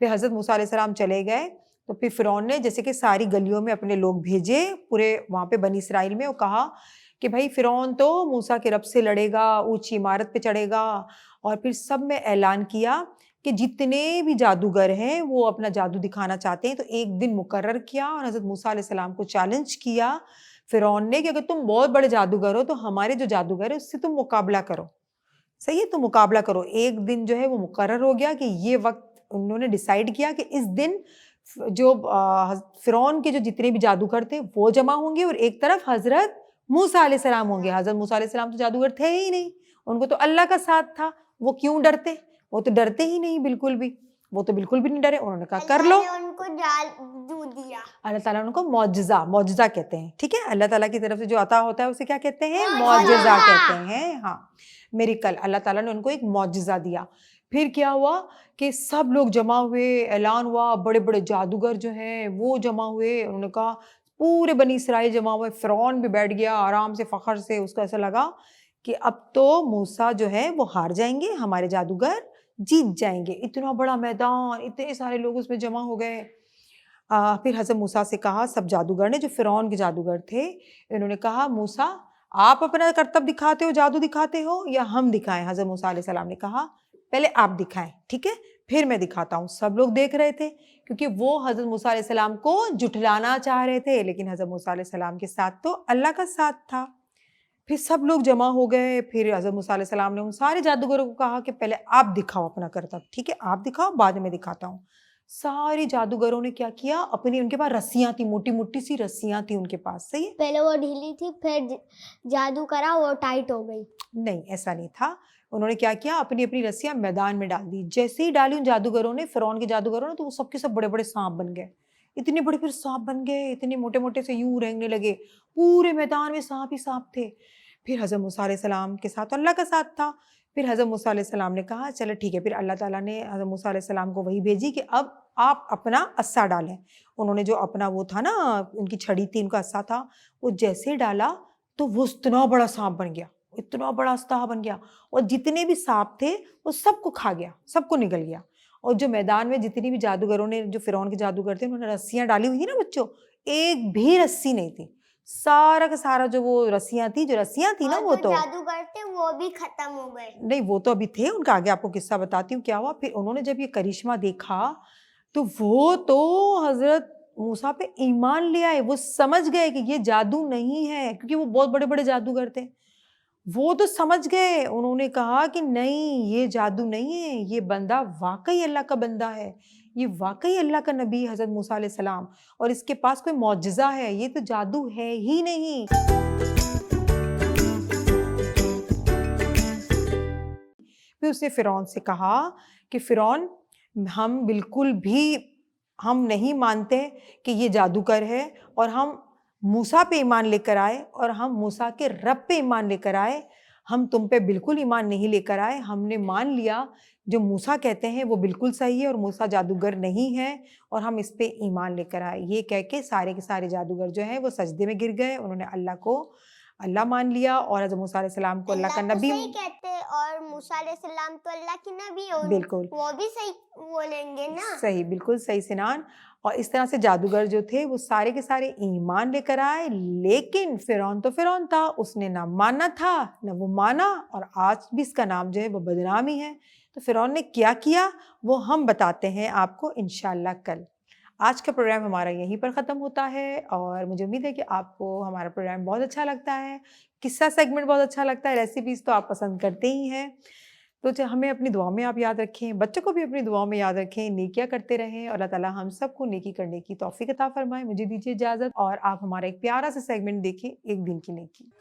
फिर हज़रत मूसा अलैहिस्सलाम चले गए। तो फिर फिरौन ने जैसे कि सारी गलियों में अपने लोग भेजे पूरे वहाँ पे बनी इसराइल में, और कहा कि भाई फिरौन तो मूसा के रब से लड़ेगा, ऊंची इमारत पे चढ़ेगा। और फिर सब में ऐलान किया कि जितने भी जादूगर हैं वो अपना जादू दिखाना चाहते हैं। तो एक दिन मुकर्रर किया और हज़रत मूसा अलैहिस्सलाम को चैलेंज किया फिरौन ने कि अगर तुम बहुत बड़े जादूगर हो तो हमारे जो जादूगर है उससे तुम मुकाबला करो। सही है, तो मुकाबला करो। एक दिन जो है वो मुकर्रर हो गया कि ये वक्त उन्होंने डिसाइड किया कि इस दिन जो फिरौन के जो जितने भी जादूगर थे वो जमा होंगे और एक तरफ हज़रत मूसा अलैहिस्सलाम होंगे। हज़रत मूसा अलैहिस्सलाम तो जादूगर थे ही नहीं, उनको तो अल्लाह का साथ था, वो क्यों डरते? वो तो डरते ही नहीं बिल्कुल भी, वो तो बिल्कुल भी नहीं डरे। उन्होंने कहा कर लो। अल्लाह ने उनको जादू दिया, अल्लाह ताला ने उनको मौजज़ा, मौजज़ा कहते हैं, ठीक है? अल्लाह ताला की तरफ से जो अता होता है उसे क्या कहते हैं? मौजज़ा। मौजज़ा कहते हैं, हाँ। मिरेकल, अल्लाह ताला ने उनको एक मौजज़ा दिया। फिर क्या हुआ कि सब लोग जमा हुए, ऐलान हुआ, बड़े-बड़े जादूगर जो हैं वो जमा हुए। उन्होंने कहा पूरे बनी इसराइल जमा हुए, फिरौन भी बैठ गया आराम से फ़ख्र से, उसको ऐसा लगा कि अब तो मूसा जो है वो हार जाएँगे, हमारे जादूगर जीत जाएँगे। इतना बड़ा मैदान, इतने सारे लोग उसमें जमा हो गए। फिर हज़रत मूसा से कहा सब जादूगर ने, जो फ़िरौन के जादूगर थे, इन्होंने कहा मूसा आप अपना करतब दिखाते हो, जादू दिखाते हो या हम दिखाएं? हज़रत मूसा अलैहिस्सलाम ने कहा पहले आप दिखाएं, ठीक है, फिर मैं दिखाता हूँ। सब लोग देख रहे थे क्योंकि वो हज़रत मूसा अलैहिस्सलाम को जुठलाना चाह रहे थे, लेकिन हज़रत मूसा अलैहिस्सलाम के साथ तो अल्लाह का साथ था। फिर सब लोग जमा हो गए। फिर हज़रत मूसा अलैहिस्सलाम ने उन सारे जादूगरों को कहा कि पहले आप दिखाओ अपना करतब, ठीक है, आप दिखाओ, बाद में दिखाता हूँ। सारे जादूगरों ने क्या किया, अपनी, उनके पास रस्सियाँ थी, मोटी-मोटी सी रस्सियाँ थी उनके पास, सही है? पहले वो ढीली थी, फिर जादू करा वो टाइट हो गई। नहीं, ऐसा नहीं था। उन्होंने क्या किया, अपनी-अपनी रस्सियाँ मैदान में डाल दी। जैसे ही डाली उन जादूगरों ने, फ़िरौन के जादूगरों ने, तो वो सब के सब बड़े-बड़े साँप बन गए। इतने बड़े फिर साँप बन गए, इतने मोटे-मोटे से यूँ रेंगने लगे। पूरे मैदान में साँप ही साँप थे। फिर हज़रत मूसा अलैहिस्सलाम के साथ तो अल्लाह का साथ था। फिर हज़रत मूसा अलैहिस्सलाम ने कहा चलो ठीक है, फिर अल्लाह ताला ने हज़रत मूसा अलैहिस्सलाम को वही भेजी कि अब आप अपना अस्सा डालें। उन्होंने जो अपना वो था ना, उनकी छड़ी थी, उनका अस्सा था, वो जैसे डाला तो वो इतना बड़ा साँप बन गया, इतना बड़ा अस्थाह बन गया और जितने भी सांप थे वो सबको खा गया, सबको निगल गया। और जो मैदान में जितनी भी जादूगरों ने, जो फिरौन के जादूगर थे, उन्होंने रस्सियां डाली हुई थी ना बच्चों, एक भी रस्सी नहीं थी। सारा का सारा जो वो रस्सियां थी, जो रस्सियां थी ना, और वो जो तो जादूगर थे वो भी खत्म हो गए। नहीं, वो तो अभी थे, उनका आगे आपको किस्सा बताती हूँ क्या हुआ। फिर उन्होंने जब ये करिश्मा देखा तो वो तो हजरत मूसा पे ईमान ले आए। वो समझ गए कि ये जादू नहीं है, क्योंकि वो बहुत बड़े बड़े जादूगर थे। वो तो समझ गए, उन्होंने कहा कि नहीं, ये जादू नहीं है, ये बंदा वाकई अल्लाह का बंदा है, ये वाकई अल्लाह का नबी हज़रत मूसा अलैहिस्सलाम, और इसके पास कोई मौजज़ा है, ये तो जादू है ही नहीं। फिर उसने फ़िरौन से कहा कि फ़िरौन, हम बिल्कुल भी हम नहीं मानते कि ये जादूगर है, और हम मूसा पे ईमान लेकर आए और हम मूसा के रब पे ईमान लेकर आए। हम तुम पे बिल्कुल ईमान नहीं लेकर आए। हमने मान लिया जो मूसा कहते हैं वो बिल्कुल सही है और मूसा जादूगर नहीं है, और हम इस पे ईमान लेकर आए। ये कह के सारे के सारे जादूगर जो हैं वो सजदे में गिर गए। उन्होंने अल्लाह को अल्लाह मान लिया और हज़रत मूसा अलैहिस्सलाम को अल्लाह का अल्लाह तो नबी। सही कहते हैं और मूसा अलैहिस्सलाम तो अल्लाह की नबी है, बिल्कुल वो भी सही बोलेंगे ना। सही, बिल्कुल सही सिनान। और इस तरह से जादूगर जो थे वो सारे के सारे ईमान लेकर आए, लेकिन फिरौन तो फिरौन था, उसने ना माना था ना वो माना, और आज भी इसका नाम जो है वो बदनाम ही है। तो फिरौन ने क्या किया वो हम बताते हैं आपको इंशाअल्लाह कल। आज का प्रोग्राम हमारा यहीं पर ख़त्म होता है और मुझे उम्मीद है कि आपको हमारा प्रोग्राम बहुत अच्छा लगता है, किस्सा सेगमेंट बहुत अच्छा लगता है, रेसिपीज़ तो आप पसंद करते ही हैं। तो हमें अपनी दुआओं में आप याद रखें, बच्चों को भी अपनी दुआओं में याद रखें, नेकियां करते रहें और अल्लाह ताला हम सबको नेकी करने की तौफीक अता फरमाए। मुझे दीजिए इजाज़त और आप हमारा एक प्यारा सा सेगमेंट देखें, एक दिन की नेकी।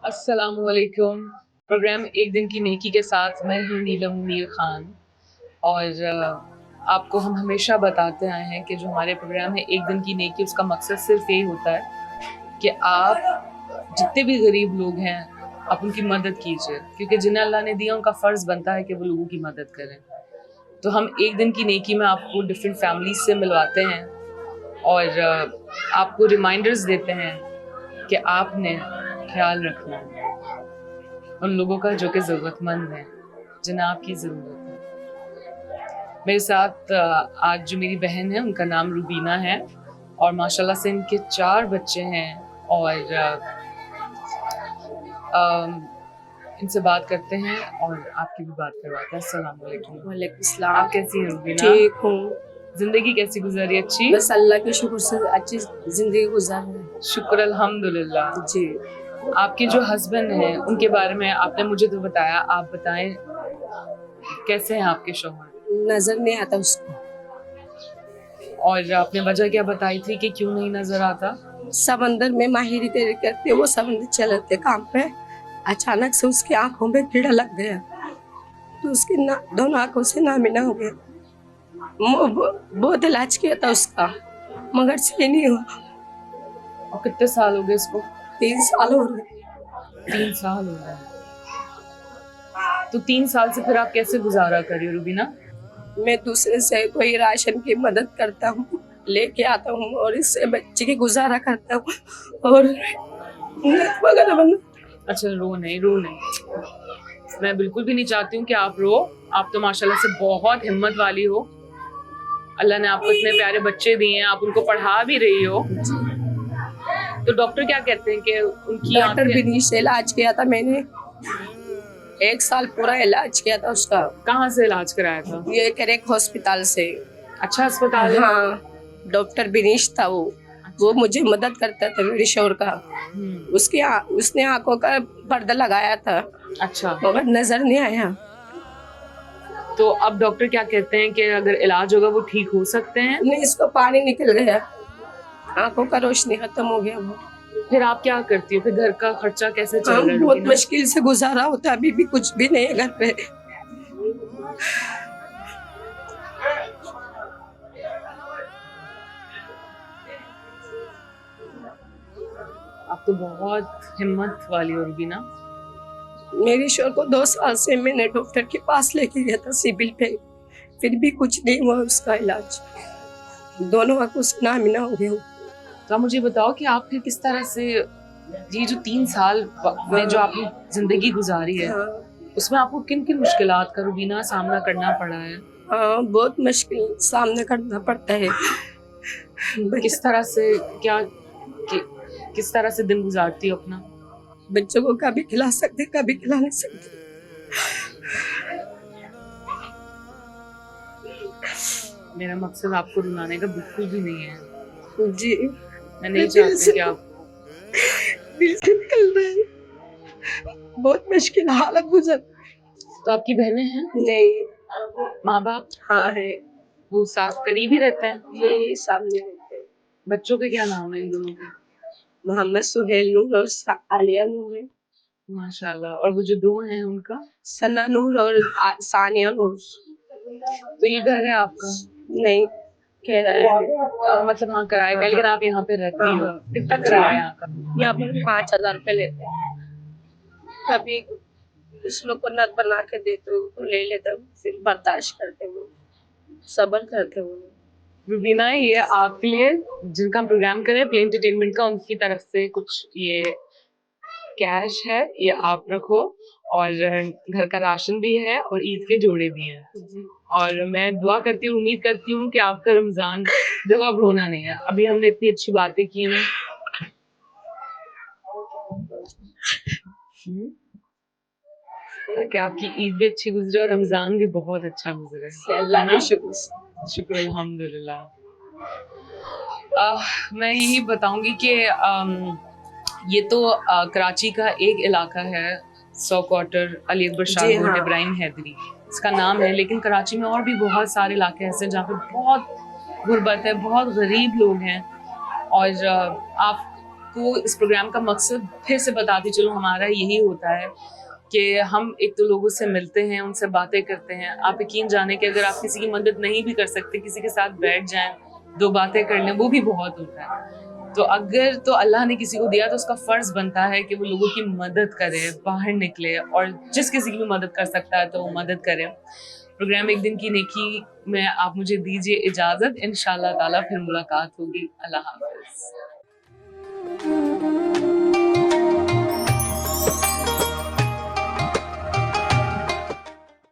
अस्सलामुअलैकुम। प्रोग्राम एक दिन की नेकी के साथ मैं हूँ नीलम मीर खान और आपको हम हमेशा बताते आए हैं कि जो हमारे प्रोग्राम है एक दिन की नेकी, उसका मकसद सिर्फ यही होता है कि आप जितने भी गरीब लोग हैं आप उनकी मदद कीजिए, क्योंकि जिन्हें अल्लाह ने दिया उनका फ़र्ज़ बनता है कि वो लोगों की मदद करें। तो हम एक दिन की नेकी में आपको डिफरेंट फैमिलीज से मिलवाते हैं और आपको रिमाइंडर्स देते हैं कि आपने ख्याल रखना है उन लोगों का जो कि ज़रूरतमंद हैं, जिन्हें आपकी ज़रूरत है। मेरे साथ आज जो मेरी बहन है उनका नाम रुबीना है और माशाल्लाह से इनके 4 बच्चे हैं और इनसे बात करते हैं और आपकी भी बात करवाते हैं। अस्सलाम वालेकुम। वालेकुम सलाम। आप कैसी हैं रुबीना? ठीक हूँ, जिंदगी कैसी गुजारी? अच्छी, बस अल्लाह के शुक्र से अच्छी जिंदगी गुजार रहे हैं। शुक्र अल्हम्दुलिल्लाह। जी, आपके जो हस्बैंड हैं उनके बारे में आपने मुझे तो बताया, आप बताएं कैसे हैं आपके शौहर? नजर नहीं आता उसको। और आपने वजह क्या बताई थी कि क्यों नहीं नजर आता? समंदर में माहिरी तेरी करते, वो समंदर चलते काम पे, अचानक से उसकी आंखों में कीड़ा लग गया, तो उसकी दोनों आंखों से नामिना हो गया। बहुत इलाज किया था उसका, मगर सही नहीं हुआ। और कितने साल हो गए इसको? 3 साल हो गए। 3 साल हो गए। तो 3 साल से फिर आप कैसे गुजारा कर रही हो रुबीना? मैं दूसरे से कोई राशन की मदद करता हूँ, लेके आता हूँ और इससे बच्चे की गुजारा करता हूँ और वगैरह बना। अच्छा, रो नहीं। मैं बिल्कुल भी नहीं चाहती हूँ कि आप रो। आप तो माशाल्लाह से बहुत हिम्मत वाली हो। अल्लाह ने आपको इतने प्यारे बच्चे दिए हैं, आप उनको पढ़ा भी रही हो। तो डॉक्टर क्या कहते हैं कि उनकी डॉक्टर बिनीश से इलाज किया था मैंने, 1 साल पूरा इलाज किया था उसका। कहाँ से इलाज कराया था? ये करेक हॉस्पिटल से। अच्छा अस्पताल है? हाँ, डॉक्टर बिनीश था वो मुझे मदद करता था मेरे शोहर का। उसने आंखों का पर्दा लगाया था। अच्छा, मगर नजर नहीं आया। तो अब डॉक्टर क्या कहते हैं कि अगर इलाज होगा वो ठीक हो सकते हैं? नहीं, इसको पानी निकल गया, आंखों का रोशनी खत्म हो गया वो। फिर आप क्या करती हो? फिर घर का खर्चा कैसे चल रहा है? बहुत मुश्किल से गुजारा होता है, अभी भी कुछ भी नहीं है घर पे। आप तो बहुत हिम्मत वाली हो रुबीना। मेरे शोहर को 2 साल से मैंने डॉक्टर के पास लेके गया था सिविल पे, फिर भी कुछ नहीं हुआ उसका इलाज। दोनों आंखों से नामिना हो गया। तो आप मुझे बताओ कि आप फिर किस तरह से ये जो 3 साल में जो आपने जिंदगी गुजारी है, उसमें आपको किन किन मुश्किलात का रुबीना सामना करना पड़ा है? हाँ, बहुत मुश्किल सामना करना पड़ता है। किस तरह से किस तरह से दिन गुजारती हो अपना? बच्चों को कभी खिला सकते, कभी खिला नहीं सकते। मेरा मकसद आपको रुलाने का बिल्कुल भी नहीं है जी, मैं नहीं चाहती कि आप दिल से निकल बहुत मुश्किल हालत गुजर। तो आपकी बहनें हैं, नहीं, माँ बाप, हाँ है, वो साथ करीब ही रहते हैं? यही सामने रहते हैं। बच्चों के क्या नाम है इन दोनों के? मोहम्मद सुहेल नूर और आलिया नूर है। माशाल्लाह। और वो जो दो हैं उनका? सना नूर और सानिया नूर। तो ये घर है आपका? नहीं, कह रहा है मतलब हाँ किराए का, लेकिन आप यहाँ पे रहती हो। हाँ। कितना किराया है यहाँ का? यहाँ पर 5,000 रुपये लेते हैं। कभी इस लोग को नद बना के देते हो तो ले लेते हो, फिर बर्दाश्त करते हो, सब्र करते हो। रुबीना, ये आपके लिए जिनका हम प्रोग्राम करें प्ले एंटरटेनमेंट का, उनकी तरफ से कुछ ये कैश है, ये आप रखो। और घर का राशन भी है और ईद के जोड़े भी हैं। और मैं दुआ करती हूँ, उम्मीद करती हूँ कि आपका रमजान जब अब रोना नहीं है। अभी हमने इतनी अच्छी बातें की हैं। कि आपकी ईद भी अच्छी गुजरे और रमजान भी बहुत अच्छा गुजरे। अल्लाह का शुक्र। शुक्र अल्हम्दुलिल्लाह। मैं यही बताऊंगी कि ये तो कराची का एक इलाका है, 100 क्वार्टर अली अकबर शाह जी रोड, हाँ। इब्राहिम हैदरी इसका नाम है। लेकिन कराची में और भी बहुत सारे इलाके ऐसे हैं जहाँ पे बहुत गुर्बत है, बहुत गरीब लोग हैं। और आपको इस प्रोग्राम का मकसद फिर से बताती चलो, हमारा यही होता है कि हम एक तो लोगों से मिलते हैं, उनसे बातें करते हैं। आप यकीन जाने कि अगर आप किसी की मदद नहीं भी कर सकते, किसी के साथ बैठ जाएं, 2 बातें कर लें, वो भी बहुत होता है। तो अगर तो अल्लाह ने किसी को दिया तो उसका फ़र्ज़ बनता है कि वो लोगों की मदद करे, बाहर निकले और जिस किसी की भी मदद कर सकता है तो वो मदद करे। प्रोग्राम एक दिन की नेकी में आप मुझे दीजिए इजाज़त, इंशाअल्लाह ताला फिर मुलाकात होगी। अल्लाह हाफ़िज़।